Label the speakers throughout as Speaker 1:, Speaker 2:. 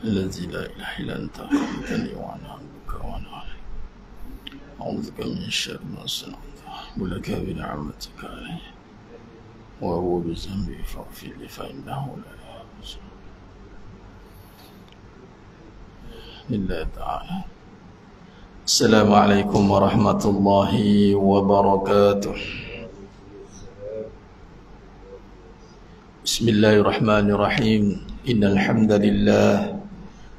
Speaker 1: الذي لا إله إلا أنت خلقتني وأنا عبدك وأنا عليك أعوذ بك من شر ما صنعت ولك بنعمتك علي وأبوء بذنبي فاغفر لي فإنه لا يغفر لله تعالى. السلام عليكم ورحمة الله وبركاته. بسم الله الرحمن الرحيم. إن الحمد لله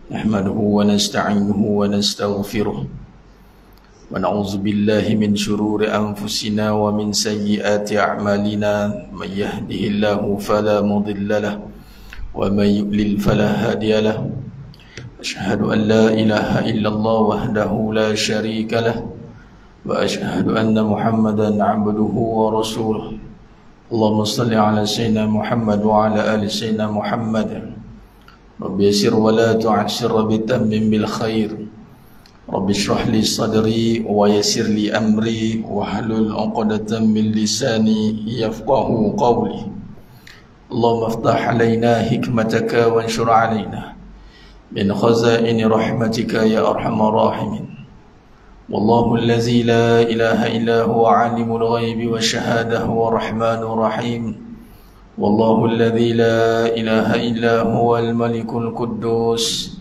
Speaker 1: نحمده ونستعينه ونستغفره ونعوذ بالله من شرور أنفسنا ومن سيئات أعمالنا. من يهده الله فلا مضل له ومن يضلل فلا هادي له. أشهد أن لا إله إلا الله وحده لا شريك له وأشهد أن محمدا عبده ورسوله. اللهم صل على سيدنا محمد وعلى آل سيدنا محمد. رب يسر ولا تعسر وتمم بالخير. رب اشرح لي صدري ويسر لي أمري واحلل عقدة من لساني يفقه قولي. اللهم افتح علينا حكمتك وانشر علينا من خزائن رحمتك يا أرحم الراحمين. والله الذي لا إله إلا هو عالم الغيب والشهادة هو الرحمن الرحيم. والله الذي لا إله إلا هو الملك القدوس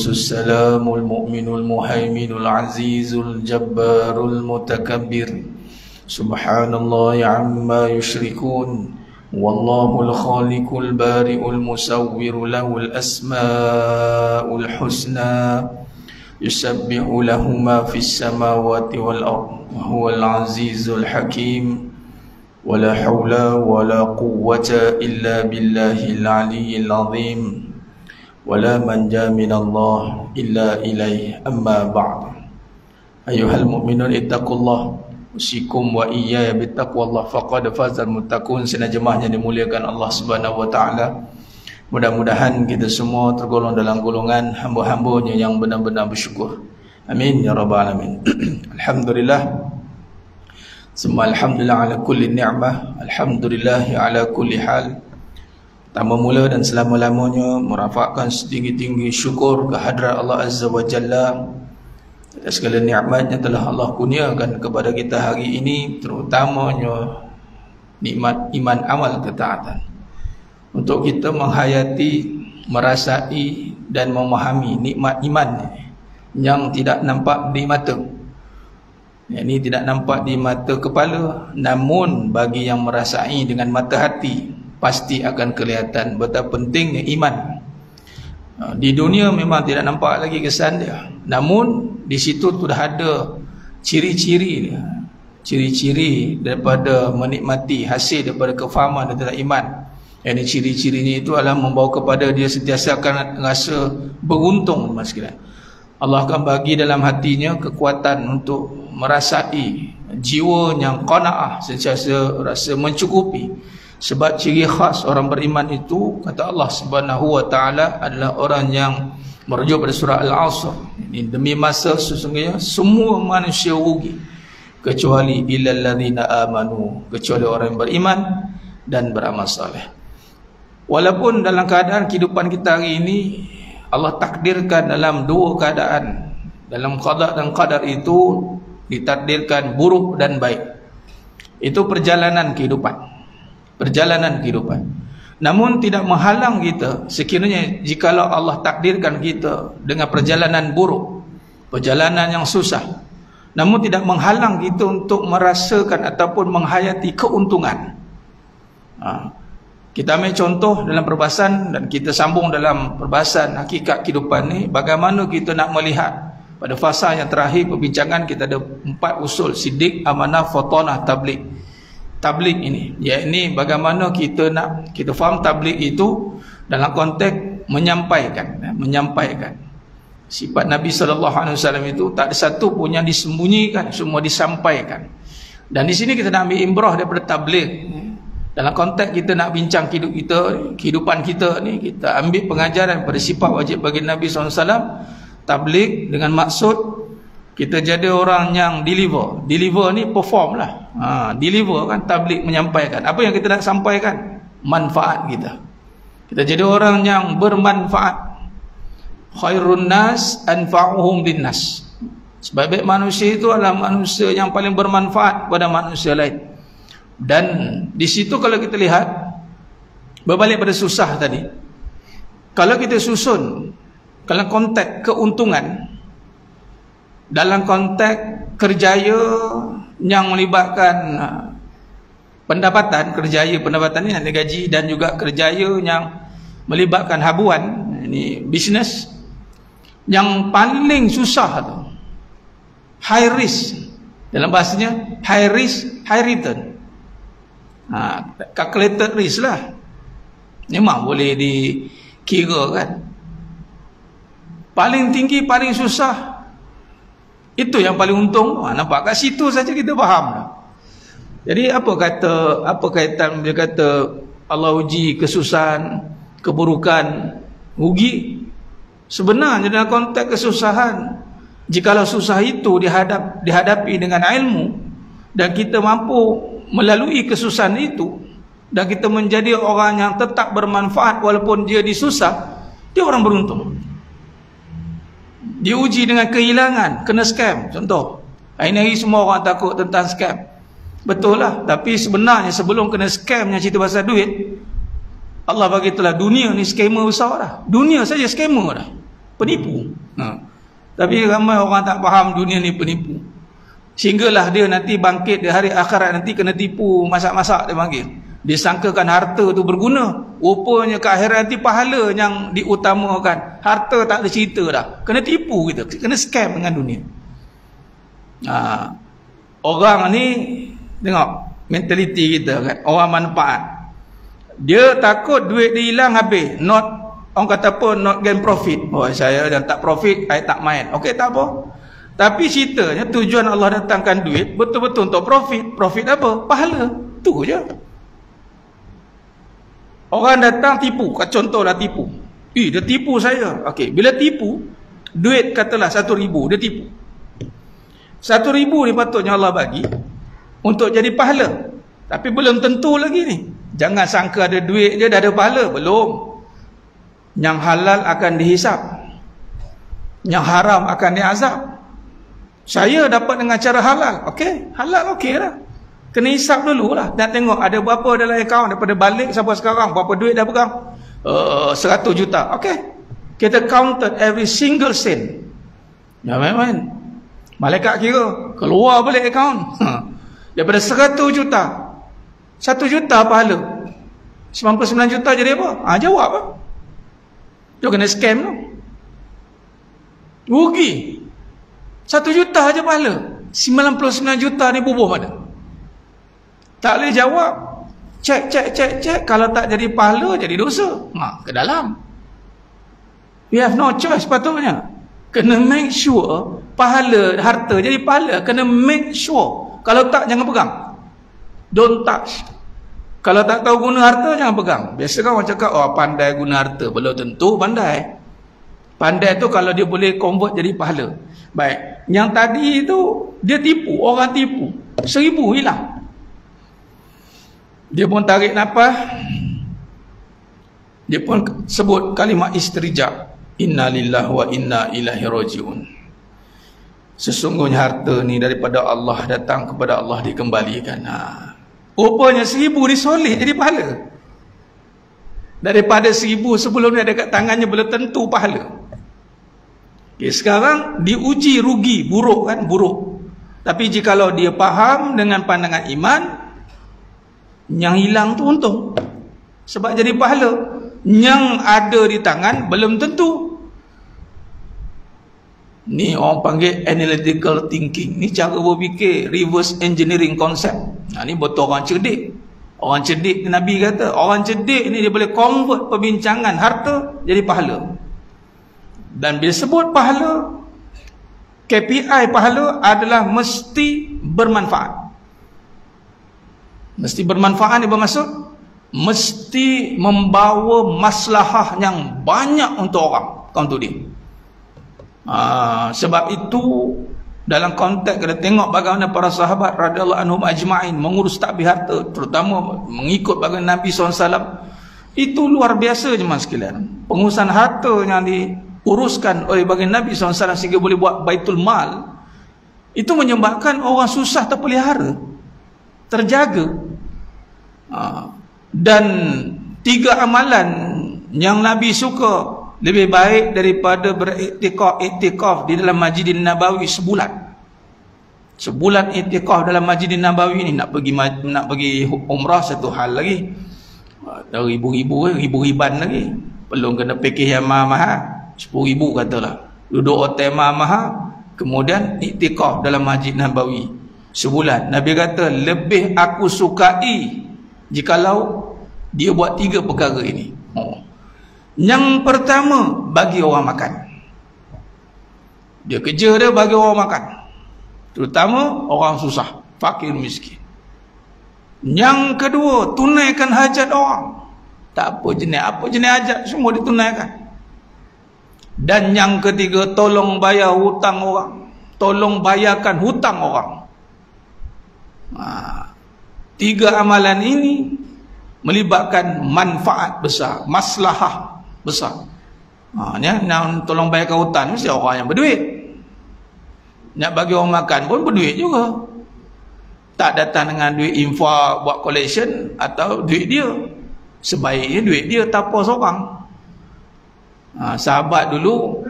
Speaker 1: السلام المؤمن المهيمن العزيز الجبار المتكبر. سبحان الله عما يشركون. والله الخالق البارئ المصور له الأسماء الحسنى يسبح له ما في السماوات والأرض وهو العزيز الحكيم. ولا حول ولا قوة إلا بالله العلي العظيم. ولا منجا من الله إلا إليه. أما بعد. أيها المؤمنون اتقوا الله usikum wa iyaya bittaqwallah faqad fazal muttaqun. Senajamahnya dimuliakan Allah Subhanahu wa taala. Mudah-mudahan kita semua tergolong dalam golongan hamba-hambanya yang benar-benar bersyukur. Amin ya rabbal alamin. Alhamdulillah. Semua alhamdulillah ala kulli ni'mah. Alhamdulillah ala kulli hal. Pertama mula dan selama-lamanya merafakkan setinggi-tinggi syukur kehadrat Allah Azza wa Jalla atas segala nikmat yang telah Allah kurniakan kepada kita hari ini, terutamanya nikmat iman amal ketaatan, untuk kita menghayati, merasai dan memahami nikmat iman yang tidak nampak di mata. Ini tidak nampak di mata kepala, namun bagi yang merasai dengan mata hati pasti akan kelihatan betapa pentingnya iman. Di dunia memang tidak nampak lagi kesan dia, namun di situ sudah ada ciri-ciri dia, ciri-ciri daripada menikmati hasil daripada kefahaman tentang iman. Yang ciri-cirinya itu adalah membawa kepada dia sentiasa akan rasa beruntung. Allah akan bagi dalam hatinya kekuatan untuk merasai jiwa yang qanaah, sentiasa rasa mencukupi. Sebab ciri khas orang beriman itu, kata Allah Subhanahu wa taala, adalah orang yang merujuk pada surah Al-Asr. Ini demi masa sesungguhnya semua manusia rugi kecuali illal ladzina amanu, kecuali orang yang beriman dan beramal soleh. Walaupun dalam keadaan kehidupan kita hari ini Allah takdirkan dalam dua keadaan, dalam qada dan qadar itu ditakdirkan buruk dan baik. Itu perjalanan kehidupan. Namun tidak menghalang kita sekiranya jikalau Allah takdirkan kita dengan perjalanan buruk, perjalanan yang susah, namun tidak menghalang kita untuk merasakan ataupun menghayati keuntungan. Kita ambil contoh dalam perbahasan dan kita sambung dalam perbahasan hakikat kehidupan ni. Bagaimana kita nak melihat pada fasa yang terakhir perbincangan, kita ada 4 usul: sidik, amanah, fatanah, tabligh. Tabligh ini, yakni bagaimana kita nak kita faham tabligh itu dalam konteks menyampaikan sifat Nabi SAW itu tak ada satu pun yang disembunyikan, semua disampaikan. Dan di sini kita nak ambil imbrah daripada tabligh dalam konteks kita nak bincang kehidupan kita ni. Kita ambil pengajaran pada sifat wajib bagi Nabi SAW, tabligh dengan maksud kita jadi orang yang deliver ni perform lah. Deliver kan, tabligh menyampaikan apa yang kita nak sampaikan, manfaat kita. Kita jadi orang yang bermanfaat. Khairun nas anfa'uhum linnas. Sebaik-baik manusia itu adalah manusia yang paling bermanfaat pada manusia lain. Dan di situ kalau kita lihat, berbalik pada susah tadi, kalau kita susun dalam konteks keuntungan, dalam konteks kerjaya yang melibatkan pendapatan, kerjaya pendapatan ini ada gaji, dan juga kerjaya yang melibatkan habuan, ini bisnes, yang paling susah tu high risk, dalam bahasanya high risk high return. Calculated risk lah, memang boleh dikira kan. Paling tinggi, paling susah, itu yang paling untung. Nampak kat situ saja kita faham dah. Jadi apa kaitan dia kata Allah uji kesusahan, keburukan, rugi? Sebenarnya dalam konteks kesusahan, jikalau susah itu dihadapi dengan ilmu, dan kita mampu melalui kesusahan itu, dan kita menjadi orang yang tetap bermanfaat walaupun dia disusah, dia orang beruntung. Diuji dengan kehilangan, kena scam contoh. Hari-hari semua orang takut tentang scam. Betul lah, tapi sebenarnya sebelum kena scam yang cerita pasal duit, Allah bagi itulah dunia ni scammer besar dah. Dunia saja scammer dah, penipu. Tapi ramai orang tak faham dunia ni penipu, sehinggalah dia nanti bangkit di hari akhirat nanti kena tipu masak-masak, dia panggil. Disangkakan harta tu berguna, rupanya ke akhirat nanti pahala yang diutamakan. Harta tak ada cerita dah, kena tipu kita, kena scam dengan dunia. Orang ni tengok mentaliti kita kan, orang manfaat. Dia takut duit dia hilang habis, orang kata apa, not gain profit. Oh, saya dah tak profit, saya tak main. Okey, tak apa. Tapi ceritanya tujuan Allah datangkan duit betul-betul untuk profit. Profit apa? Pahala. Tu je. Orang datang tipu, contohlah tipu. Dia tipu saya. Okey, bila tipu, duit katalah 1,000, dia tipu. 1,000 ni patutnya Allah bagi untuk jadi pahala. Tapi belum tentu lagi ni. Jangan sangka ada duit je dah ada pahala. Belum. Yang halal akan dihisap, yang haram akan diazab. Saya dapat dengan cara halal, okey, halal okey lah. Kena hisap dulu lah, dan tengok ada berapa dalam akaun daripada balik sampai sekarang, berapa duit dah pegang. 100 juta, okey. Kita counted every single cent. Ya main-main. Malaikat kira, keluar balik akaun. Daripada 100 juta, 1 juta pahala, 99 juta jadi apa? Jawab apa? Dia kena scam tu. Rugi. 1 juta aja pahala. 99 juta ni bubuh mana? Tak boleh jawab. Cek. Kalau tak jadi pahala, jadi dosa. Ke dalam. We have no choice patutnya. Kena make sure pahala, harta jadi pahala. Kena make sure. Kalau tak, jangan pegang. Don't touch. Kalau tak tahu guna harta, jangan pegang. Biasa kan orang cakap, pandai guna harta. Belum tentu pandai. Pandai tu kalau dia boleh convert jadi pahala. Baik. Yang tadi tu, dia tipu. Orang tipu. 1,000 hilang. Dia pun tarik nafas. Dia pun sebut kalimah istirja. Inna lillahi wa inna ilaihi raji'un. Sesungguhnya harta ni daripada Allah, datang kepada Allah dikembalikan. Rupanya 1,000 disoleh jadi pahala. Daripada 1,000 sebelum ni ada kat tangannya, belum tentu pahala. Okay, sekarang diuji rugi, buruk kan, buruk. Tapi jikalau dia faham dengan pandangan iman, yang hilang tu untung, sebab jadi pahala. Yang ada di tangan belum tentu. Ni orang panggil analytical thinking. Ni cara berfikir, reverse engineering concept. Ni betul orang cerdik. Orang cerdik, Nabi kata, orang cerdik ni dia boleh convert perbincangan harta jadi pahala. Dan bila sebut pahala, KPI pahala adalah mesti bermanfaat. Mesti bermanfaat ni bermaksud mesti membawa maslahah yang banyak untuk orang. Kaum tu dia. Sebab itu dalam konteks kita tengok bagaimana para sahabat radhiyallahu anhum ajma'in mengurus takbir harta, terutama mengikut bagaimana Nabi SAW Itu luar biasa jemaah sekalian. Pengurusan harta yang diuruskan oleh baginda Nabi SAW sehingga boleh buat baitul mal, itu menyebabkan orang susah terpelihara, terjaga. Dan 3 amalan yang Nabi suka lebih baik daripada beriktikaf di dalam Masjidin Nabawi sebulan. Sebulan iktikaf dalam Masjidin Nabawi ni, nak pergi umrah satu hal lagi. Dah ribu-riban lagi. Belum kena package yang mahal, 10,000 katalah. Duduk hotel mahal, kemudian iktikaf dalam Masjid Nabawi sebulan. Nabi kata, lebih aku sukai jikalau dia buat 3 perkara ini. Yang pertama, bagi orang makan. Dia kerja dia bagi orang makan, terutama orang susah, fakir miskin. Yang kedua, tunaikan hajat orang. Tak apa jenis hajat, semua ditunaikan. Dan yang ketiga, tolong bayar hutang orang, tolong bayarkan hutang orang. 3 amalan ini melibatkan manfaat besar, maslahah besar. Nak tolong bayarkan hutang mesti orang yang berduit. Nak bagi orang makan pun berduit juga. Tak datang dengan duit infak buat collection atau duit dia. Sebaiknya duit dia tanpa seorang. Sahabat dulu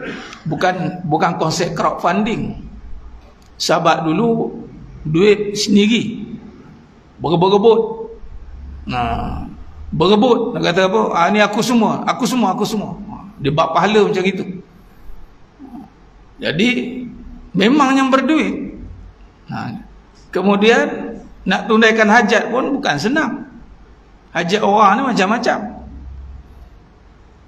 Speaker 1: bukan konsep crowdfunding. Sahabat dulu duit sendiri, berebut. Berebut, nak kata apa? Ni aku semua. Dia buat pahala macam itu. Jadi memang yang berduit. Kemudian nak tunaikan hajat pun bukan senang. Hajat orang ni macam-macam.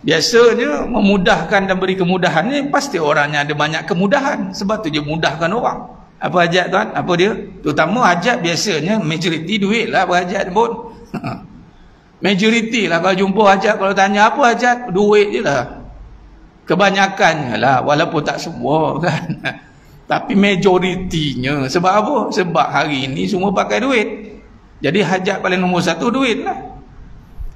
Speaker 1: Biasanya memudahkan dan beri kemudahan ni pasti orangnya ada banyak kemudahan, sebab tu dia mudahkan orang. Apa hajat tuan? Apa dia? Terutama hajat biasanya majoriti duit lah hajat pun. Majoriti lah kalau jumpa hajat, kalau tanya apa hajat, duit je lah. Kebanyakannya lah, walaupun tak semua kan. Tapi majoritinya. Sebab apa? Sebab hari ini semua pakai duit. Jadi hajat paling nombor 1 duit lah.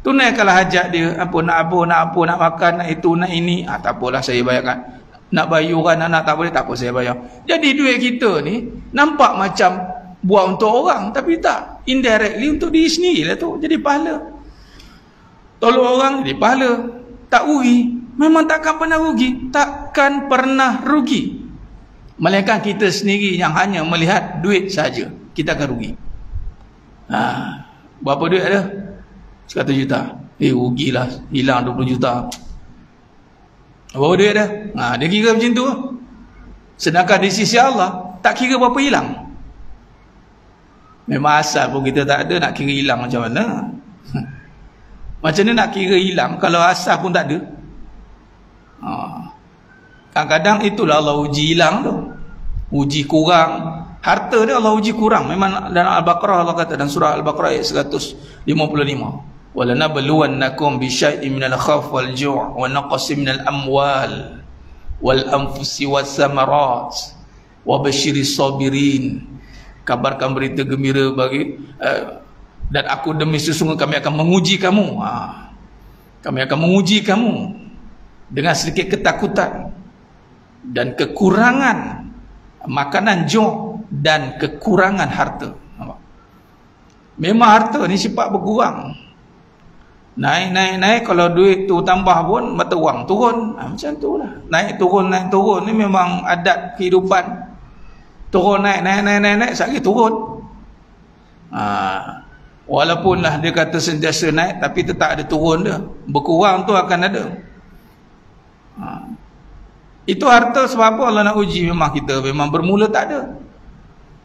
Speaker 1: Tunaikanlah hajat dia. Nak makan, nak itu, nak ini. Tak apalah saya bayarkan. Nak bayuran anak tak boleh, tak apa saya bayar. Jadi duit kita ni nampak macam buat untuk orang, tapi tak. Indirectly untuk diri sendiri lah tu. Jadi pahala. Tolong orang jadi pahala. Tak rugi. Memang takkan pernah rugi. Takkan pernah rugi. Melainkan kita sendiri yang hanya melihat duit saja, kita akan rugi. Berapa duit ada? 100 juta. Rugilah, hilang 20 juta. Berapa duit ada? Dia kira macam tu. Sedangkan di sisi Allah tak kira berapa hilang. Memang asal pun kita tak ada, nak kira hilang macam mana? Macam mana nak kira hilang kalau asal pun tak ada? Kadang-kadang itulah Allah uji hilang tu. Uji kurang. Harta dia Allah uji kurang. Memang dalam Al-Baqarah Allah kata, dalam surah Al-Baqarah ayat 155. وَلَنَبْلُوَنَّكُمْ بِشَيْءٍ مِنَ الْخَوْفِ وَالْجُوعِ وَنَقْصٍ مِنَ الْأَمْوَالِ وَالْأَنْفُسِ وَالثَّمَرَاتِ وَبَشِّرِ الصَّابِرِينَ. Kabarkan berita gembira bagi dan aku demi sesungguhnya kami akan menguji kamu. Kami akan menguji kamu dengan sedikit ketakutan dan kekurangan makanan, ju' dan kekurangan harta. Memang harta ni sifat berkurang. Naik kalau duit tu tambah pun mata wang turun. Macam tu lah. Naik turun ni memang adat kehidupan. Turun naik sekali turun. Walaupun lah dia kata sentiasa naik, tapi tetap ada turun dia. Berkurang tu akan ada. Itu harta sebab apa Allah nak uji memang kita. Memang bermula tak ada.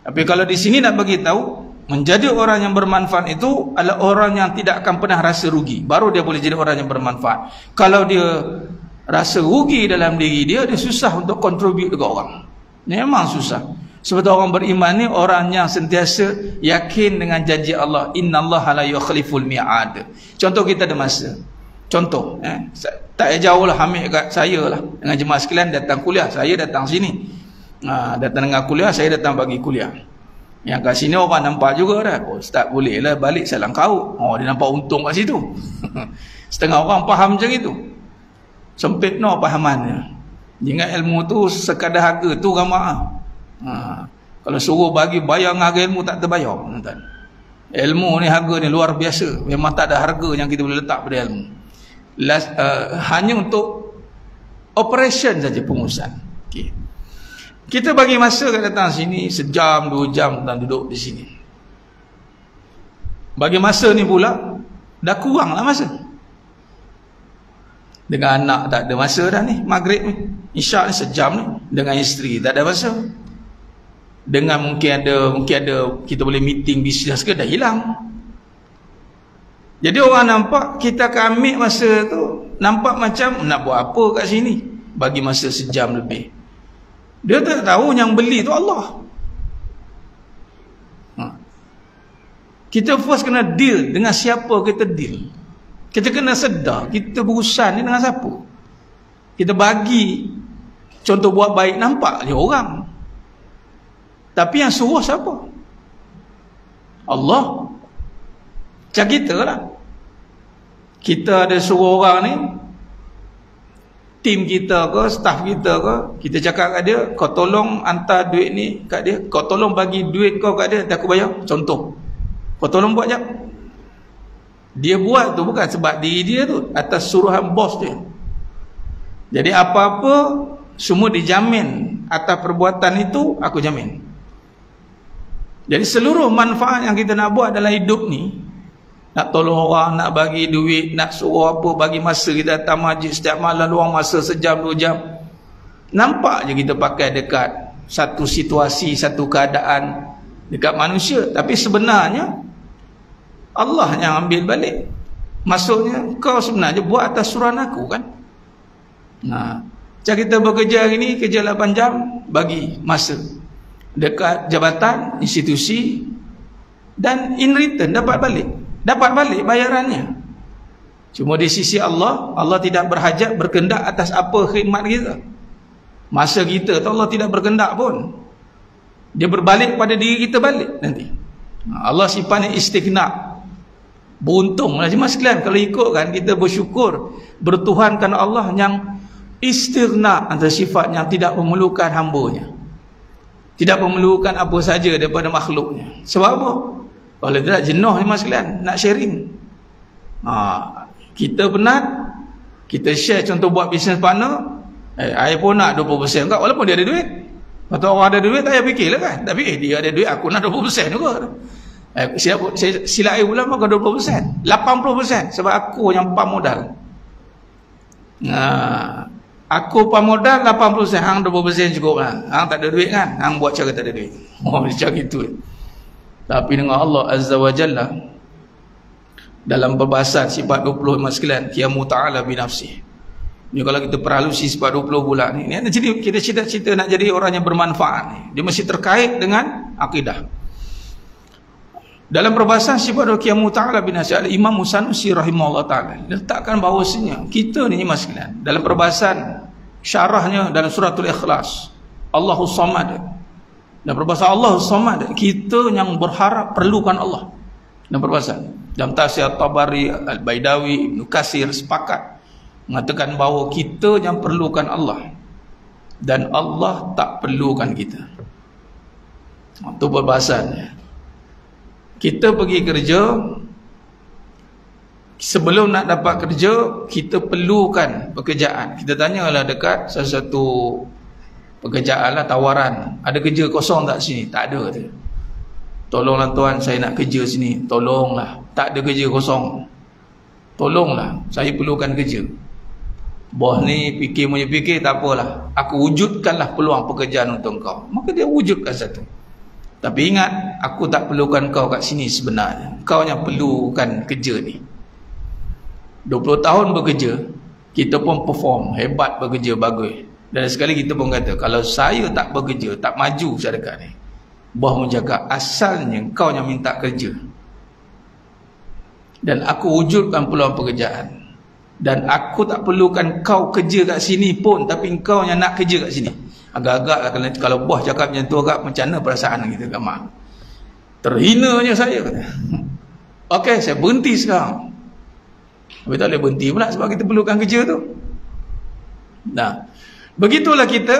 Speaker 1: Tapi kalau di sini nak bagi tahu, menjadi orang yang bermanfaat itu adalah orang yang tidak akan pernah rasa rugi. Baru dia boleh jadi orang yang bermanfaat. Kalau dia rasa rugi dalam diri dia, dia susah untuk contribute dekat orang. Memang susah. Sebab orang beriman ni orang yang sentiasa yakin dengan janji Allah. Innallaha la yukhliful mi'ad. Contoh kita ada masa. Contoh, tak jauh lah ambil kat saya lah. Dengan jemaah sekalian datang kuliah, saya datang sini. Datang dengan kuliah, saya datang bagi kuliah. Yang kat sini orang nampak juga dah. Oh, Ustaz boleh lah balik salam kaut. Oh, dia nampak untung kat situ. Setengah orang faham macam itu. Sempit no pahamannya. Ingat ilmu tu sekadar harga tu ramah. Kalau suruh bagi bayar harga ilmu tak terbayar. Ilmu ni harga ni luar biasa. Memang tak ada harga yang kita boleh letak pada ilmu. Hanya untuk operation saja pengurusan. Okay. Kita bagi masa kat datang sini sejam, 2 jam dan duduk di sini. Bagi masa ni pula dah kurang lah masa. Dengan anak tak ada masa dah ni, maghrib ni, isyak ni sejam ni. Dengan isteri tak ada masa. Dengan mungkin ada kita boleh meeting bisnes ke, dah hilang. Jadi orang nampak kita akan ambil masa tu, nampak macam nak buat apa kat sini, bagi masa sejam lebih. Dia tak tahu yang beli tu Allah. Kita first kena deal dengan siapa kita deal. Kita kena sedar kita berurusan ni dengan siapa. Kita bagi contoh buat baik, nampak je orang. Tapi yang suruh siapa? Allah. Macam kita lah. Kita ada suruh orang ni, tim kita ke, staff kita ke, kita cakap kat dia, kau tolong hantar duit ni kat dia, kau tolong bagi duit kau kat dia, nanti aku bayar. Contoh, kau tolong buat jap. Dia buat tu bukan sebab diri dia tu, atas suruhan bos dia. Jadi apa-apa semua dijamin atas perbuatan itu, aku jamin. Jadi seluruh manfaat yang kita nak buat dalam hidup ni, nak tolong orang, nak bagi duit, nak suruh apa, bagi masa kita datang masjid setiap malam, luang masa sejam 2 jam, nampak je kita pakai dekat satu situasi, satu keadaan dekat manusia. Tapi sebenarnya Allah yang ambil balik. Maksudnya kau sebenarnya buat atas suruhan aku kan. Macam kita bekerja hari ni, kerja 8 jam, bagi masa dekat jabatan, institusi, dan in return dapat balik bayarannya. Cuma di sisi Allah, Allah tidak berhajat berkendak atas apa khidmat kita. Masa kita tu Allah tidak berkendak pun. Dia berbalik pada diri kita balik nanti. Allah sifatnya istighna, beruntunglah jemaah sekalian kalau ikutkan. Kita bersyukur bertuhankan Allah yang istighna, antara sifat yang tidak memerlukan hambanya, tidak memerlukan apa saja daripada makhluknya. Sebab apa? Kalau tidak jenuh jemaah sekalian nak sharing. Kita penat, kita share contoh buat business partner, saya pun nak 20% kat, walaupun dia ada duit. Atau orang ada duit, tak payah fikirlah kan. Tapi dia ada duit, aku nak 20% juga. Sila air bulan maka 20%, 80%, sebab aku yang pam modal. Aku pam modal 80%, hang 20% cukup lah. Hang tak ada duit kan, hang buat cara tak ada duit. Macam itu. Tapi dengan Allah Azza wa Jalla, dalam perbahasan sifat 20 sekalian, qiyamu ta'ala binafsih. Ni kalau kita perhalusi sifat 20 bulan ni, jadi kita cita-cita nak jadi orang yang bermanfaat ni, dia mesti terkait dengan akidah. Dalam perbahasan sifat qiyamu ta'ala binafsih, Imam Sanusi rahimahullah ta'ala letakkan bahawasanya kita ni sekalian, dalam perbahasan syarahnya dalam suratul Ikhlas, Allahus Samad, dan perbahasan Allahus Samad, kita yang berharap perlukan Allah. Dan perbahasan dalam tafsir Tabari, Al-Baidawi, Ibn Katsir sepakat mengatakan bahawa kita yang perlukan Allah dan Allah tak perlukan kita. Itu perbahasannya. Kita pergi kerja, sebelum nak dapat kerja kita perlukan pekerjaan. Kita tanyalah dekat salah satu pekerjaan lah, tawaran, ada kerja kosong tak sini? Tak ada. Tolonglah tuan, saya nak kerja sini. Tolonglah, tak ada kerja kosong. Tolonglah, saya perlukan kerja. Bos ni fikir, tak apalah, aku wujudkanlah peluang pekerjaan untuk kau. Maka dia wujudkan satu. Tapi ingat, aku tak perlukan kau kat sini sebenarnya. Kau yang perlukan kerja ni. 20 tahun bekerja, kita pun perform, hebat bekerja, bagus. Dan sekali kita pun kata, kalau saya tak bekerja, tak maju syarikat ni, bos menjaga, asalnya kau yang minta kerja. Dan aku wujudkan peluang pekerjaan. Dan aku tak perlukan kau kerja kat sini pun, tapi kau yang nak kerja kat sini. Agak-agak lah kalau bos cakap macam tu, agak macam mana perasaan kita kat mak. Terhinanya saya kata. Okey, saya berhenti sekarang. Tapi tak boleh berhenti pula sebab kita perlukan kerja tu. Nah, begitulah kita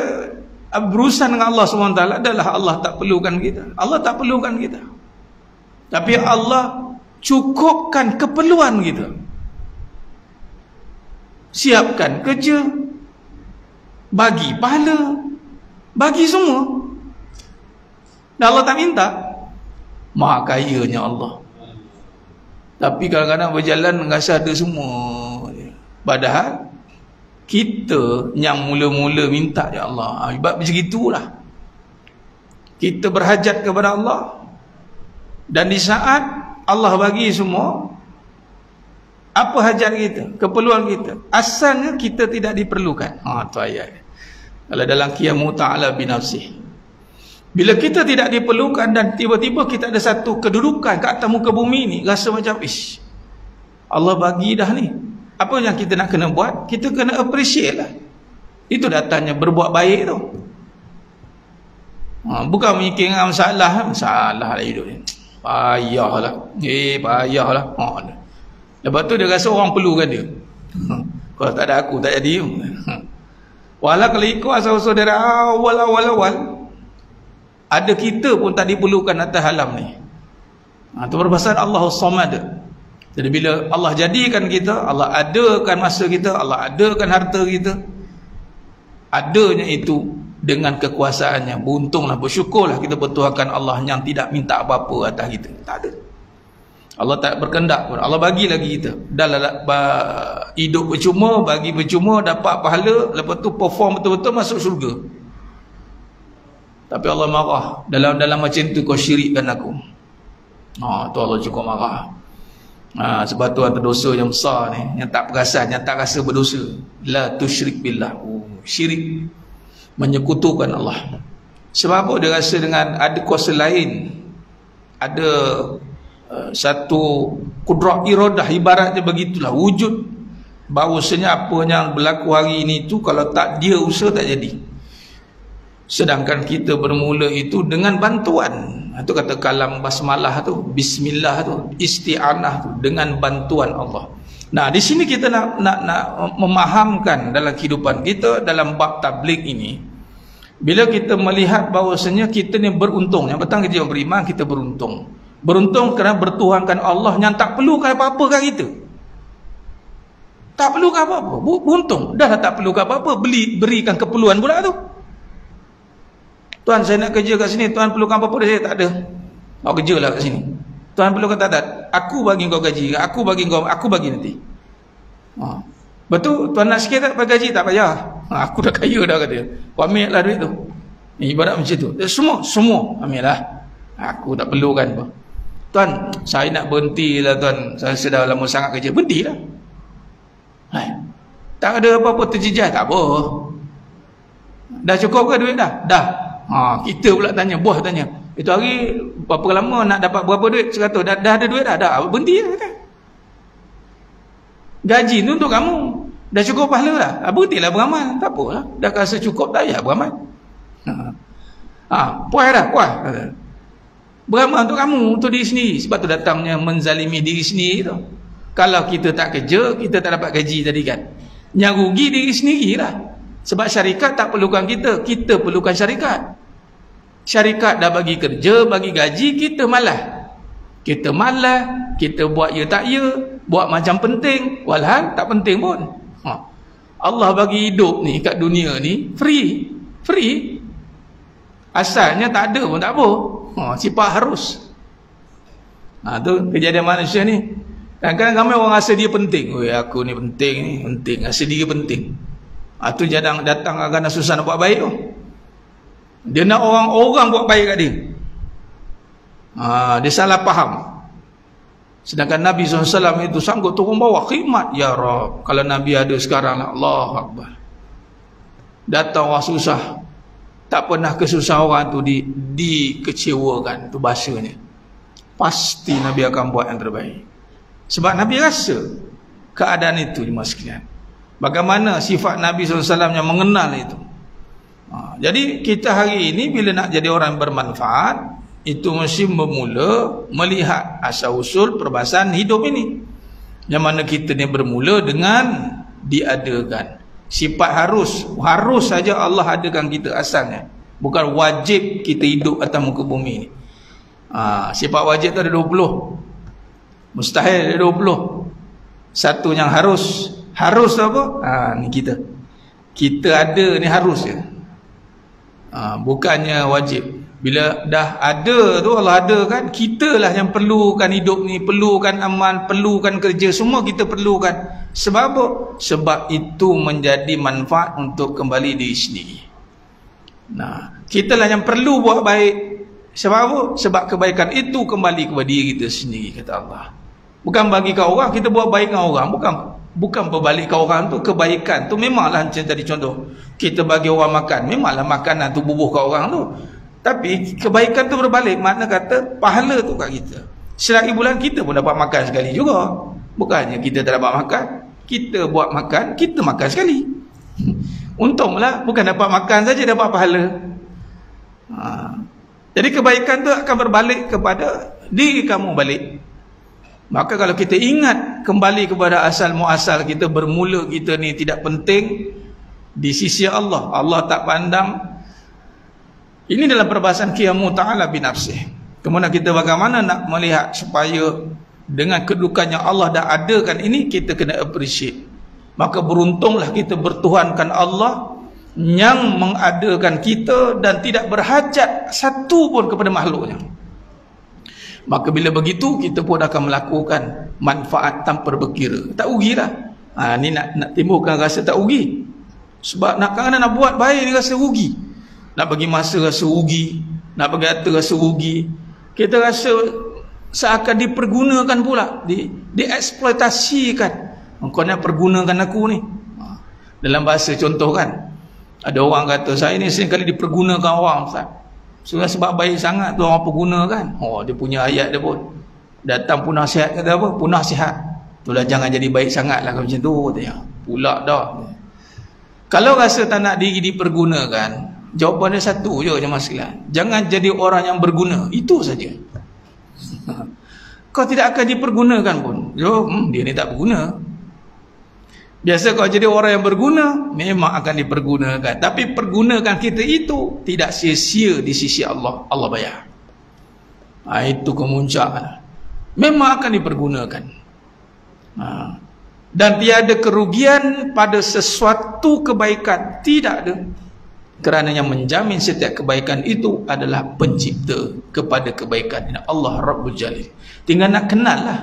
Speaker 1: berurusan dengan Allah SWT adalah Allah tak perlukan kita. Allah tak perlukan kita. Tapi Allah cukupkan keperluan kita. Siapkan kerja, bagi pahala, bagi semua. Dan Allah tak minta. Maha kayanya Allah. Tapi kadang-kadang berjalan rasa ada semua. Padahal kita yang mula-mula minta ya Allah. Sebab macam itulah. Kita berhajat kepada Allah. Dan di saat Allah bagi semua, apa hajat kita? Keperluan kita. Asalnya kita tidak diperlukan. Tu ayat. Kalau dalam qiyamu ta'ala binafsih. Bila kita tidak diperlukan dan tiba-tiba kita ada satu kedudukan ke atas muka bumi ni, rasa macam Allah bagi dah ni. Apa yang kita nak kena buat? Kita kena appreciate lah. Itu datangnya berbuat baik tu. Bukan memikirkan masalah lah hidup ni. Payahlah. Payahlah. Lepas tu dia rasa orang perlukan dia. Kalau tak ada aku tak jadi. Walau kalau ikut asal-usul dari awal, ada kita pun tak diperlukan atas alam ni. Itu berpasan Allah Samad. Jadi bila Allah jadikan kita, Allah adakan masa kita, Allah adakan harta kita, adanya itu dengan kekuasaannya. Beruntunglah, bersyukurlah kita bertuhankan Allah yang tidak minta apa-apa atas kita. Tak ada. Allah tak berkendak pun. Allah bagi lagi kita. Dah hidup percuma, bagi percuma, dapat pahala, lepas tu perform betul-betul masuk syurga. Tapi Allah marah. Dalam macam tu kau syirikkan aku. Tu Allah cukup marah. Sebab tu antara dosa yang besar ni, yang tak perasan, yang tak rasa berdosa. La tusyrik billah. Syirik, menyekutukan Allah. Sebab apa dia rasa dengan ada kuasa lain, ada satu kudrat iradah, ibaratnya begitulah wujud, bahawasanya apa yang berlaku hari ini tu kalau tak dia usaha tak jadi. Sedangkan kita bermula itu dengan bantuan. Itu kata kalam basmalah tu, bismillah tu, isti'anah tu, dengan bantuan Allah. Nah, di sini kita nak memahamkan dalam kehidupan kita dalam bab tabligh ini. Bila kita melihat bahawasanya kita ni beruntung, yang petang kita beriman, kita beruntung. Beruntung kerana bertuhankan Allah yang tak perlukan apa-apa kan kita. Tak perlukan apa-apa. Beruntung. Dah tak perlukan apa-apa. Berikan keperluan pula tu. Tuan, saya nak kerja kat sini. Tuan perlukan apa-apa? Saya tak ada. Kau kerjalah kat sini. Tuan perlukan tak? Aku bagi kau gaji. Aku bagi nanti. Betul? Tuan nak sikit tak bagi gaji? Tak payah. Aku dah kaya dah kata. Kau ambil lah duit tu. Ibarat macam tu. Semua ambil lah. Aku tak perlukan apa. Tuan, saya nak berhenti lah tuan. Saya sudah lama sangat kerja. Berhentilah. Tak ada apa-apa terjejas. Tak apa. Dah cukup ke duit dah? Dah. Kita pula tanya, buah tanya, itu hari berapa lama nak dapat berapa duit? 100. Dah ada duit dah? Dah. Berhenti lah kan? Gaji tu untuk kamu. Dah cukup pahala dah? Berhentilah beramal. Tak apa lah. Dah rasa cukup, tak payah beramal. Puas dah? Puas. Beramal untuk kamu, untuk diri sendiri. Sebab tu datangnya menzalimi diri sendiri tu. Kalau kita tak kerja, kita tak dapat gaji tadi kan. Yang rugi diri sendiri lah. Sebab syarikat tak perlukan kita, kita perlukan syarikat. Syarikat dah bagi kerja, bagi gaji, kita malas. Kita malas, kita buat ya tak ya, buat macam penting, walhal tak penting pun. Allah bagi hidup ni kat dunia ni free. Free. Asalnya tak ada pun tak apa. Sifat harus. Tu kejadian manusia ni. Kadang-kadang ramai orang rasa dia penting. Aku ni penting ni, penting. Rasa diri penting. Tu datang agak susah nak buat baik tu. Dia nak orang-orang buat baik kat dia. Dia salah faham. Sedangkan Nabi SAW itu sanggup turun bawah khidmat. Ya Rab, kalau Nabi ada sekarang, Allahu Akbar. Datang orang susah, tak pernah kesusahan orang tu dikecewakan. Tu bahasanya. Pasti Nabi akan buat yang terbaik. Sebab Nabi rasa keadaan itu di masa sekalian. Bagaimana sifat Nabi SAW yang mengenal itu. Jadi kita hari ini bila nak jadi orang yang bermanfaat, itu mesti bermula melihat asal-usul perbahasan hidup ini, yang mana kita ni bermula dengan diadakan. Sifat harus saja Allah adakan kita asalnya, bukan wajib kita hidup atas muka bumi ni. Sifat wajib tu ada 20, mustahil ada 20. Satu yang harus apa? Ni kita ada ni harus je, bukannya wajib. Bila dah ada tu, Allah ada kan, kita lah yang perlukan hidup ni, perlukan amal, perlukan kerja, semua kita perlukan. Sebab apa? Sebab itu menjadi manfaat untuk kembali diri sendiri. Kita lah yang perlu buat baik. Sebab apa? Sebab kebaikan itu kembali kepada diri kita sendiri, kata Allah. Bukan bagi ke orang, kita buat baik dengan orang, bukan berbalik ke orang tu. Kebaikan tu memanglah macam tadi contoh, kita bagi orang makan, memanglah makanan tu bubuh ke orang tu. Tapi kebaikan tu berbalik, makna kata pahala tu kat kita. Selagi bulan kita pun dapat makan sekali juga. Bukannya kita tak dapat makan, kita buat makan, kita makan sekali. Untunglah, bukan dapat makan saja, dapat pahala. Jadi kebaikan tu akan berbalik kepada diri kamu balik. Maka kalau kita ingat kembali kepada asal muasal kita, bermula kita ni tidak penting di sisi Allah, Allah tak pandang. Ini dalam perbahasan qiyamu ta'ala binafsih. Kemudian kita bagaimana nak melihat supaya dengan kedudukan yang Allah dah adakan ini, kita kena appreciate. Maka beruntunglah kita bertuhankan Allah yang mengadakan kita dan tidak berhajat satu pun kepada makhluknya. Maka bila begitu, kita pun akan melakukan manfaat tanpa berkira. Tak rugilah. Ni nak timbulkan rasa tak rugi. Sebab kadang-kadang nak buat baik ni rasa rugi. Nak bagi masa rasa rugi, nak bagi harta rasa rugi. Kita rasa seakan dipergunakan pula, dieksploitasikan. Kau nak pergunakan aku ni. Dalam bahasa contoh kan, ada orang kata, saya ni seringkali dipergunakan orang, Ustaz. Sebab baik sangat tu orang pergunakan. Dia punya ayat dia pun. Datang punah sihat, kata apa? Punah sihat. Itulah, jangan jadi baik sangat lah macam tu, katanya. Pula dah. Kalau rasa tak nak diri dipergunakan, jawapan dia satu je jemaah sekalian. Jangan jadi orang yang berguna. Itu saja. Kau tidak akan dipergunakan pun. Dia ni tak berguna. Biasa kau jadi orang yang berguna, memang akan dipergunakan. Tapi pergunakan kita itu tidak sia-sia di sisi Allah. Allah bayar. Itu kemuncak. Memang akan dipergunakan. Dan tiada kerugian pada sesuatu kebaikan. Tidak ada. Kerana yang menjamin setiap kebaikan itu adalah pencipta kepada kebaikan, Allah Rabbul Jalil. Tinggal nak kenal lah,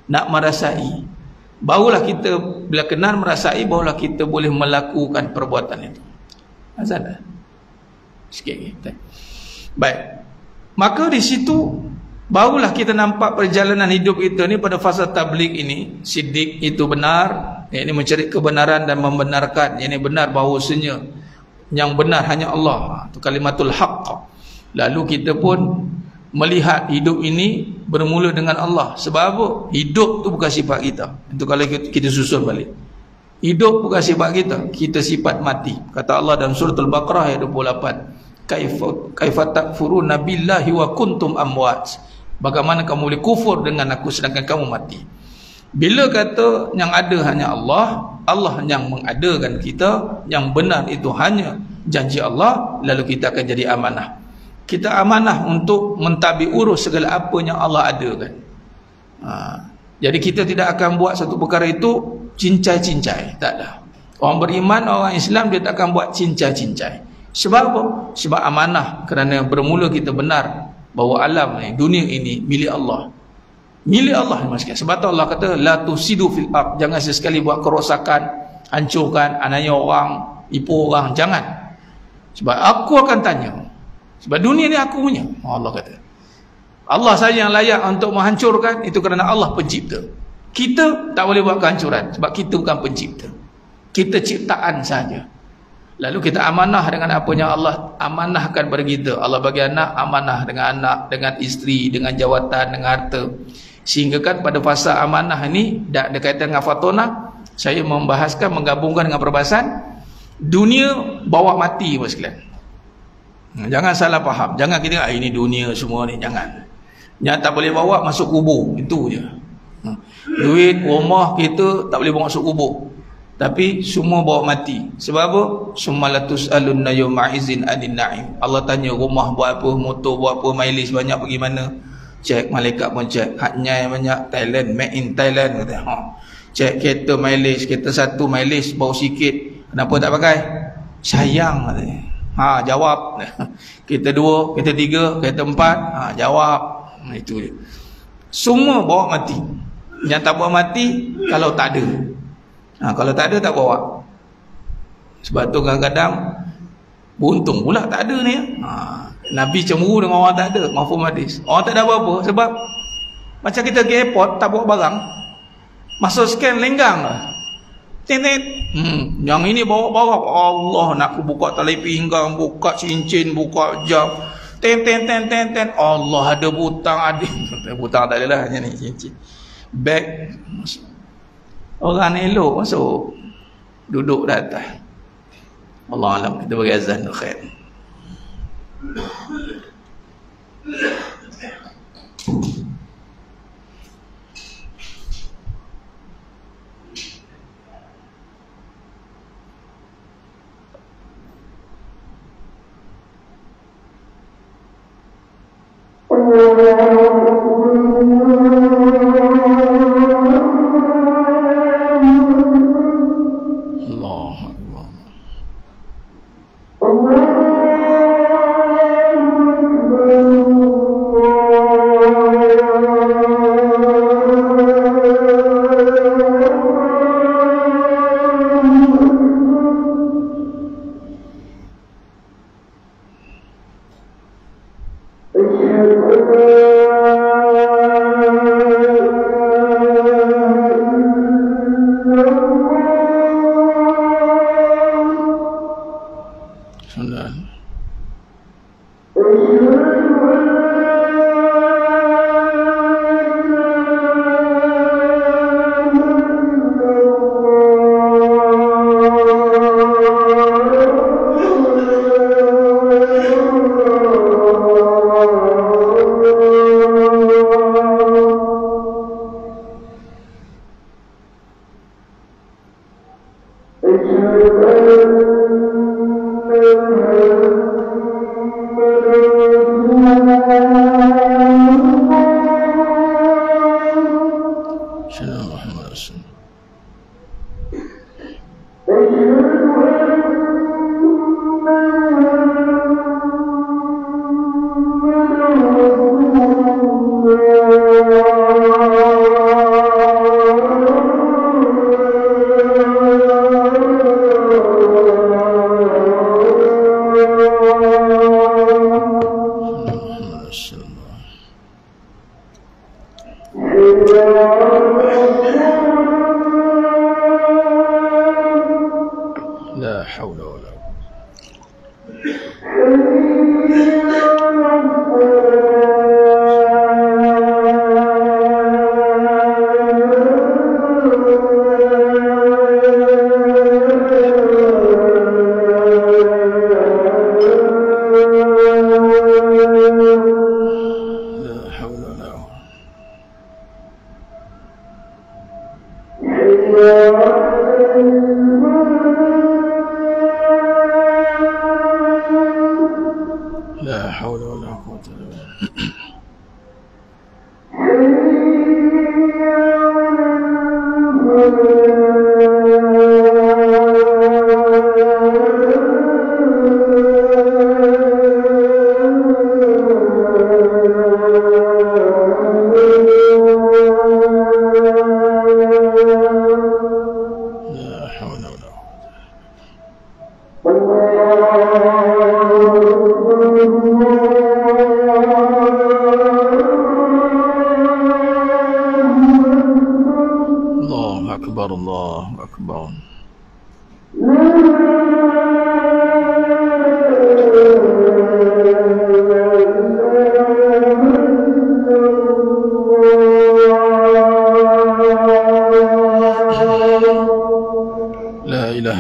Speaker 1: nak merasai. Barulah kita, bila kenal merasai, barulah kita boleh melakukan perbuatan itu. Azan sikit. Baik. Maka di situ barulah kita nampak perjalanan hidup kita ni pada fasa tabligh ini. Siddiq itu benar, ini mencari kebenaran dan membenarkan. Ini benar bahawasanya yang benar hanya Allah, itu kalimatul haqq. Lalu kita pun melihat hidup ini bermula dengan Allah. Sebab apa? Hidup tu bukan sifat kita. Itu kalau kita susun balik, hidup bukan sifat kita, kita sifat mati. Kata Allah dalam surah Al-Baqarah ayat 28, kaifa takfuruna billahi wa kuntum amwat. Bagaimana kamu boleh kufur dengan aku sedangkan kamu mati? Bila kata yang ada hanya Allah, Allah yang mengadakan kita, yang benar itu hanya janji Allah, lalu kita akan jadi amanah. Kita amanah untuk mentadbir urus segala apa yang Allah adakan. Jadi kita tidak akan buat satu perkara itu cincai-cincai, tak ada. Orang beriman, orang Islam, dia tak akan buat cincai-cincai. Sebab apa? Sebab amanah, kerana bermula kita benar bahawa alam ni, dunia ini milik Allah. Milik Allah. Sebab tu Allah kata la tusidu fil ard, jangan sesekali buat kerosakan, hancurkan, anaya orang, ipu orang, jangan. Sebab aku akan tanya. Sebab dunia ni aku punya. Allah kata. Allah saja yang layak untuk menghancurkan, itu kerana Allah pencipta. Kita tak boleh buat kehancuran sebab kita bukan pencipta. Kita ciptaan saja. Lalu kita amanah dengan apa yang Allah amanahkan kepada kita. Allah bagi anak, amanah dengan anak, dengan isteri, dengan jawatan, dengan harta. Sehingga kan pada fasa amanah ini tak ada kaitan dengan fatona, saya menggabungkan dengan perbahasan dunia bawa mati, sekalian. Jangan salah faham. Jangan kita ini dunia semua ni, jangan. Yang tak boleh bawa masuk kubur, itu je. Duit, rumah kita tak boleh bawa masuk kubur, tapi semua bawa mati. Sebab apa? Summalatus alunna yawma izin anin na'im. Allah tanya rumah buat apa, motor buat apa, mileage banyak pergi mana. Cek, malaikat pun cek. Haknya banyak, Thailand, made in Thailand kata. Cek kereta mileage, kereta satu mileage bau sikit, kenapa tak pakai? Sayang katanya. Jawab. Kereta dua, kereta tiga, kereta empat, jawab. Itu je. Semua bawa mati. Yang tak bawa mati kalau tak ada. Kalau tak ada tak bawa. Sebab tu kadang-kadang beruntung pula tak ada ni. Nabi cemburu dengan orang tak ada. Mafhum hadis. Orang tak ada apa-apa. Sebab macam kita pergi airport tak bawa barang, masuk scan lenggang lah. Yang ini bawa barang. Allah, nak aku buka tali pinggang, buka cincin, buka jam. Ten. Allah, ada butang, ada. Butang tak ada lah, hanya ni cincin. Beg. Orang elok masuk, duduk di atas. Allah alam, kita bagi azan tu khair.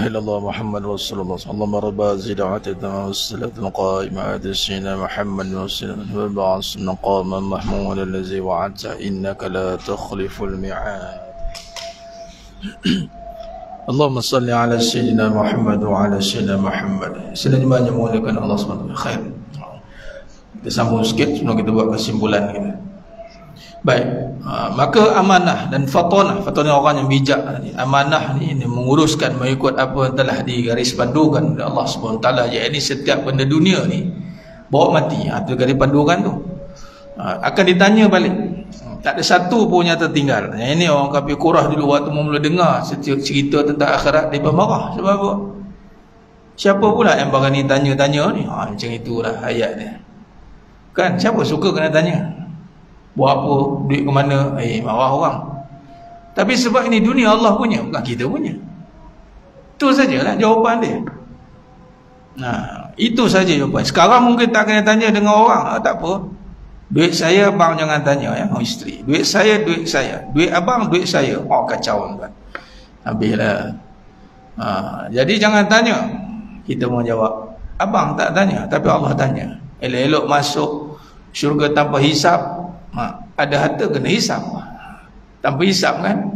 Speaker 1: إلا الله محمد رسول الله اللهم رب زد عتدنا والصلاة القائمة على سيدنا محمد وسلم وبعث مقاما محمودا الذي وعدت إنك لا تخلف الميعاد اللهم صل على سيدنا محمد وعلى سيدنا محمد. Sila banyak memuliakan Allah SWT. Khair. Kita sambung sikit sebelum kita buat kesimpulan kita. Baik, maka amanah dan fatonah orang yang bijak ni, amanah ni menguruskan mengikut apa yang telah digaris pandukan oleh Allah SWT. Iaitu setiap benda dunia ni bawa mati, itu garis pandukan tu akan ditanya balik. Tak ada satu pun yang tertinggal. Yang ini orang kafir Quraish dulu waktu mula dengar cerita tentang akhirat, dia marah. Sebab apa? Siapa pula yang berani tanya-tanya ni? Macam itulah ayat dia. Kan siapa suka kena tanya? Buat apa? Duit ke mana? Marah orang. Tapi sebab ini dunia Allah punya, bukan kita punya. Itu sajalah jawapan dia. Itu saja jawapan. Sekarang mungkin tak kena tanya dengan orang. Tak apa. Duit saya abang jangan tanya ya, isteri. Duit saya, duit saya. Duit abang, duit saya. Kacau kan. Habislah. Jadi jangan tanya. Kita mau jawab. Abang tak tanya, tapi Allah tanya. Elok-elok masuk syurga tanpa hisap. Ada harta kena hisap. Tanpa hisap kan.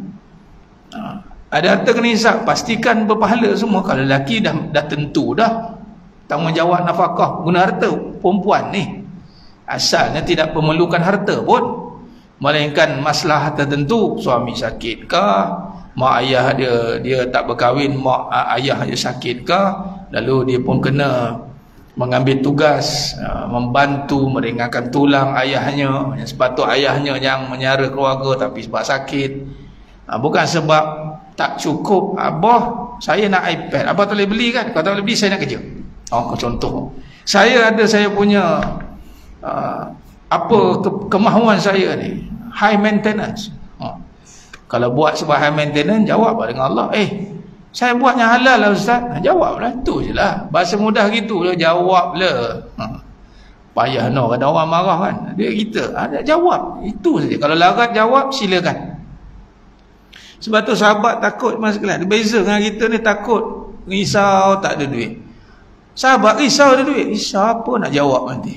Speaker 1: Ada harta kena hisap, pastikan berpahala semua. Kalau lelaki dah tentu dah tanggungjawab nafkah guna harta. Perempuan ni asalnya tidak memerlukan harta pun, melainkan masalah tertentu. Suami sakit kah, mak ayah dia tak berkahwin, mak ayah dia sakit kah, lalu dia pun kena mengambil tugas membantu meringankan tulang ayahnya. Sepatut ayahnya yang menyara keluarga, tapi sebab sakit, bukan sebab tak cukup. Abah, saya nak iPad, abah tak boleh beli kan? Kalau tak boleh beli, saya nak kerja. Contoh, saya ada saya punya kemahuan saya ni high maintenance. Kalau buat sebab high maintenance, jawab dengan Allah, saya buat yang halal lah Ustaz. Jawablah, tu je lah. Bahasa mudah gitu lah, jawab lah. Payah no, ada orang marah kan. Dia kita, ada jawab. Itu saja. Kalau larat jawab, silakan. Sebab tu sahabat takut mas sekalian. Beza dengan kita ni, takut, risau tak ada duit. Sahabat risau ada duit. Risau apa nak jawab nanti.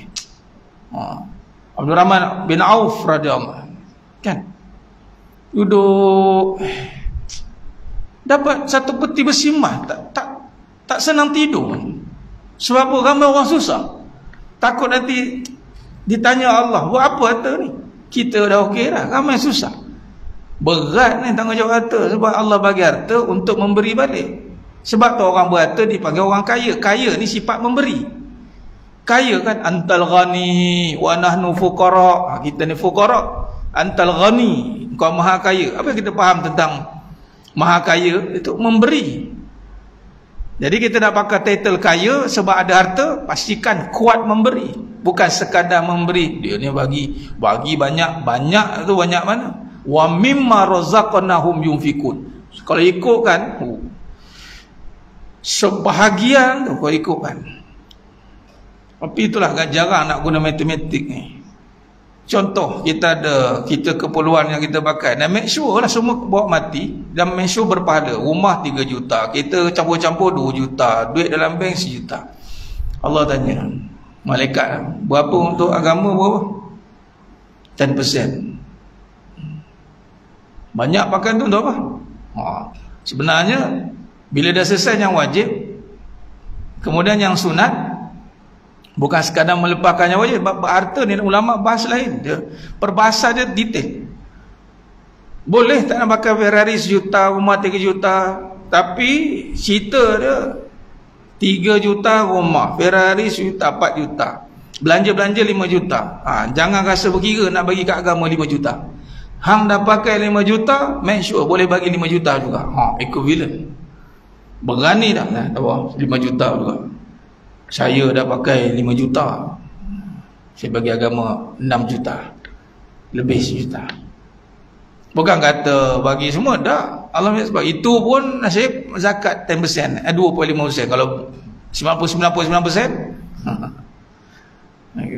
Speaker 1: Abdul Rahman bin Auf radhiyallahu kan, duduk dapat satu peti bersimah, tak senang tidur. Sebab apa? Ramai orang susah, takut nanti ditanya Allah, buat apa harta ni? Kita dah okey dah, ramai susah. Berat ni tanggungjawab harta. Sebab Allah bagi harta untuk memberi balik. Sebab tu orang berharta dipanggil orang kaya. Kaya ni sifat memberi. Kaya kan, antal ghani wa nahnu fuqara. Kita ni fuqara, antal ghani, kau maha kaya. Apa kita faham tentang maha kaya? Itu memberi. Jadi kita nak pakai title kaya sebab ada harta, pastikan kuat memberi. Bukan sekadar memberi. Dia ni bagi banyak tu banyak mana? Wa mimma razaqnahum yunfikun. Kalau ikutkan sebahagian tu kau ikutkan. Tapi itulah jarang nak guna matematik ni. Contoh, kita keperluan yang kita pakai, dan make sure lah semua bawa mati, dan make sure berpahala. Rumah 3 juta, kita campur-campur 2 juta, duit dalam bank 1 juta. Allah tanya malaikat, berapa untuk agama, berapa? 10%. Banyak pakai tu untuk apa? Sebenarnya bila dah selesai yang wajib, kemudian yang sunat, bukan sekadar melepaskan yang wajib. Harta ni ulama bahas lain. Perbahasan dia detail. Boleh tak nak pakai Ferrari 1 juta, rumah 3 juta, tapi cerita dia 3 juta rumah, Ferrari 1 juta, 4 juta, belanja 5 juta. Jangan rasa berkira nak bagi kat agama 5 juta. Hang dah pakai 5 juta, make sure boleh bagi 5 juta juga. Equivalent. Berani dah 5 juta juga. Saya dah pakai 5 juta, saya bagi agama 6 juta, lebih 1 juta. Bukan kata bagi semua, dah. Allah sebab itu pun nasib zakat 10%, 2.5%. Kalau 99%,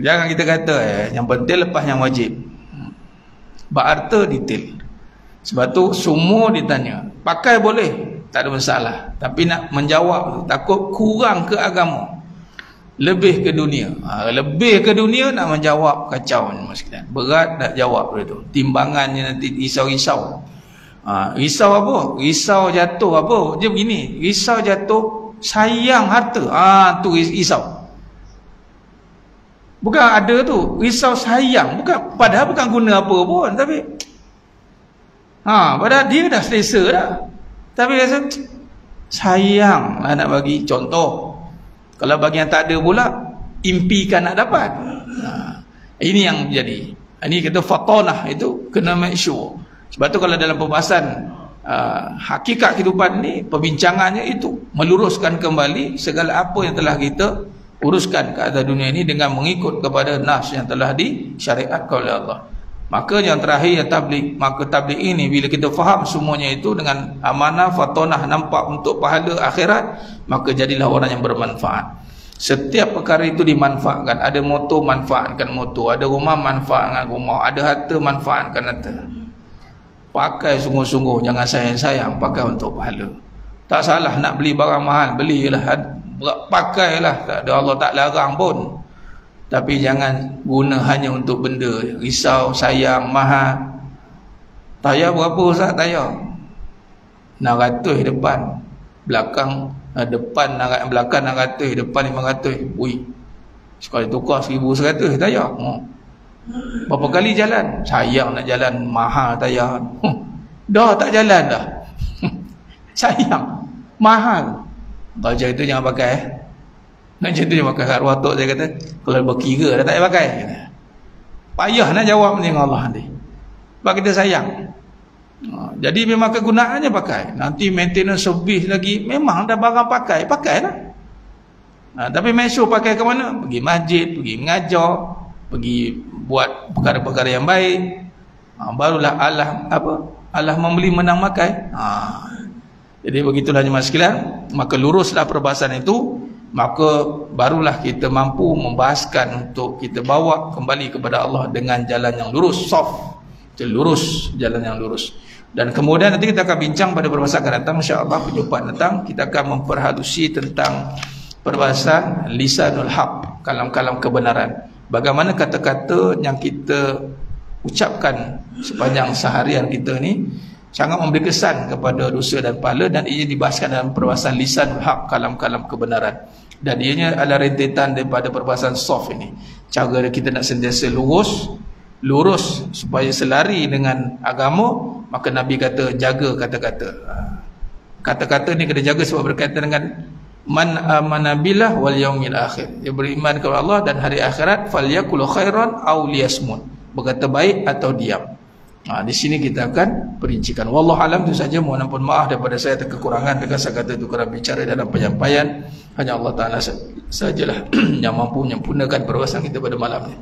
Speaker 1: jangan kita kata yang penting lepas yang wajib. Harta detail. Sebab tu semua ditanya. Pakai boleh, tak ada masalah. Tapi nak menjawab, takut kurang ke agama, lebih ke dunia. Lebih ke dunia, nak menjawab kacau ni sekalian. Berat nak jawab dia tu. Timbangannya nanti risau-risau. Risau apa? Risau jatuh apa? Dia begini, risau jatuh sayang harta. Tu risau. Bukan ada tu, risau sayang, bukan, padahal bukan guna apa pun, tapi padahal dia dah selesa dah, tapi rasa sayang lah nak bagi contoh. Kalau bagi yang tak ada pula, impikan nak dapat. Ini yang jadi. Ini kata fatonah, itu kena make sure. Sebab tu kalau dalam pembahasan hakikat kehidupan ni, perbincangannya itu meluruskan kembali segala apa yang telah kita uruskan ke atas dunia ini dengan mengikut kepada nas yang telah disyariatkan oleh Allah. Maka yang terakhir yang tabligh, maka tabligh ini bila kita faham semuanya itu dengan amanah, fatonah, nampak untuk pahala akhirat, maka jadilah orang yang bermanfaat. Setiap perkara itu dimanfaatkan. Ada motor, manfaatkan motor. Ada rumah, manfaatkan rumah. Ada harta, manfaatkan harta. Pakai sungguh-sungguh, jangan sayang-sayang, pakai untuk pahala. Tak salah nak beli barang mahal, belilah, pakailah, tak ada, Allah tak larang pun. Tapi jangan guna hanya untuk benda risau, sayang, mahal. Tayar berapa Ustaz tayar? 600 depan, belakang, depan belakang 600, depan 500. Ui, sekali tukar 1100 tayar. Berapa kali jalan? Sayang nak jalan, mahal tayar. Dah tak jalan dah. Sayang, mahal. Baca itu jangan pakai. Nak macam tu jangan pakai. Kat ruang tok saya kata, kalau berkira dah tak payah pakai. Payah nak jawab dengan Allah nanti. Sebab kita sayang. Jadi memang kegunaannya pakai. Nanti maintenance service lagi, memang dah barang pakai, pakailah. Tapi make sure pakai ke mana? Pergi masjid, pergi mengajar, pergi buat perkara-perkara yang baik. Barulah Allah membeli menang makai. Jadi begitulah jemaah sekalian, maka luruslah perbahasan itu, maka barulah kita mampu membahaskan untuk kita bawa kembali kepada Allah dengan jalan yang lurus, soft, lurus, jalan yang lurus. Dan kemudian nanti kita akan bincang pada perbahasan akan datang, insya-Allah perjumpaan datang, kita akan memperhalusi tentang perbahasan lisanul haq, kalam-kalam kebenaran. Bagaimana kata-kata yang kita ucapkan sepanjang seharian kita ni sangat memberi kesan kepada dosa dan pahala, dan ia dibahaskan dalam perbahasan lisan hak, kalam-kalam kebenaran. Dan ianya adalah rentetan daripada perbahasan soft ini. Cara kita nak sentiasa lurus supaya selari dengan agama, maka Nabi kata jaga kata-kata. Kata-kata ni kena jaga sebab berkaitan dengan man amana billah wal yaumil akhir. Dia beriman kepada Allah dan hari akhirat, falyakul khairan aw liyasmut. Berkata baik atau diam. Di sini kita akan perincikan. Wallahu alam, itu saja. Mohon ampun maaf daripada saya atas kekurangan dengan kata itu kurang bicara dalam penyampaian. Hanya Allah Taala sajalah yang mampu menyempurnakan perbahasan kita pada malam ini.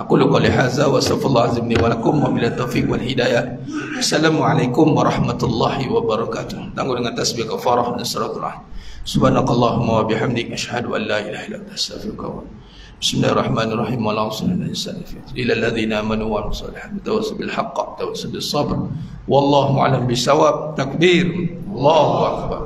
Speaker 1: Aku qouli hadza wa astaghfirullah azim li wa lakum wa billahi taufiq wal hidayah. Assalamualaikum warahmatullahi wabarakatuh. Tangguh dengan tasbih kafarah dan salatul rahmat. Subhanakallahumma wa bihamdik asyhadu an la ilaha illa anta astaghfiruka wa atubu. Bismillahirrahmanirrahim. Ila alladhina amanu wa amilus solihati tawassaw bil haqq tawassaw bis sabr. Wallahu a'lam bisawab. Takbir. Allahu akbar.